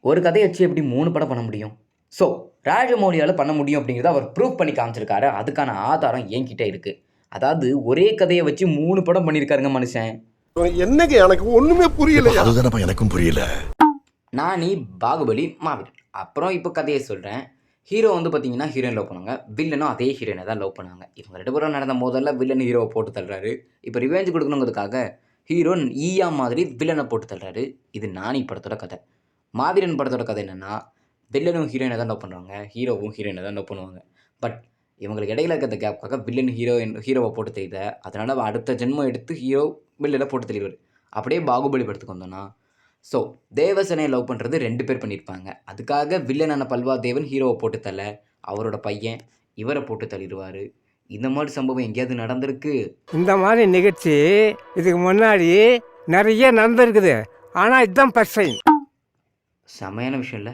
ஒரு கதையை வச்சு எப்படி 3 படம் பண்ண முடியும்? ஸோ, ராஜமௌலியால பண்ண முடியும் அப்படிங்கிறத அவர் ப்ரூவ் பண்ணி காமிச்சிருக்காரு. அதுக்கான ஆதாரம் என்கிட்ட இருக்கு. அதாவது ஒரே கதைய வச்சு 3 படம் பண்ணியிருக்காருங்க மனுஷன். என்னங்க எனக்கு ஒண்ணுமே புரியலையா? அதுதானப்பா எனக்கும் புரியல. நானி, பாகுபலி, மாவீரன். அப்புறம் இப்போ கதையை சொல்றேன். ஹீரோ வந்து பார்த்தீங்கன்னா, ஹீரோயின் லவ் பண்ணாங்க. வில்லனும் அதே ஹீரோயின தான் லவ் பண்ணாங்க. இவங்க 2 பேரும் நடந்த மோதல்ல வில்லன் ஹீரோவ போட்டு தள்ளுறாரு. இப்போ ரிவெஞ்ச் குடுக்கணுங்கிறதுக்காக ஹீரோ ஈயா மாதிரி வில்லன போட்டு தள்ளுறாரு. இது நானி படத்தோட கதை. மாவீரன் படத்தோட கதை என்னன்னா, வில்லனும் ஹீரோயின தான் லவ் பண்ணுவாங்க. ஹீரோவும் ஹீரோயின தான் லவ் பண்ணுவாங்க. பட் இவங்களுக்கு இடையில இருக்கிற கேப்க்காக வில்லன் ஹீரோவ போட்டு தள்ளிட, அதனால அடுத்த ஜென்மம் எடுத்து ஹீரோ வில்லன போட்டு தள்ளிருவாரு. அப்படியே பாகுபலி படத்துக்கு வந்தோம்னா, ஸோ தேவசேனைய லவ் பண்ணுறது 2 பேர் பண்ணியிருப்பாங்க. அதுக்காக வில்லனான பல்வாதேவன் ஹீரோவ போட்டு தள்ள, அவரோட பையன் இவர போட்டு தள்ளிருவாரு. இந்த மாதிரி சம்பவம் எங்கேயாவது நடந்திருக்கு? இந்த மாதிரி நிகழ்ச்சி இதுக்கு முன்னாடி நிறைய நடந்திருக்குது. ஆனால் இதுதான் ஃபர்ஸ்ட் டைம். செமையான விஷயம் இல்ல?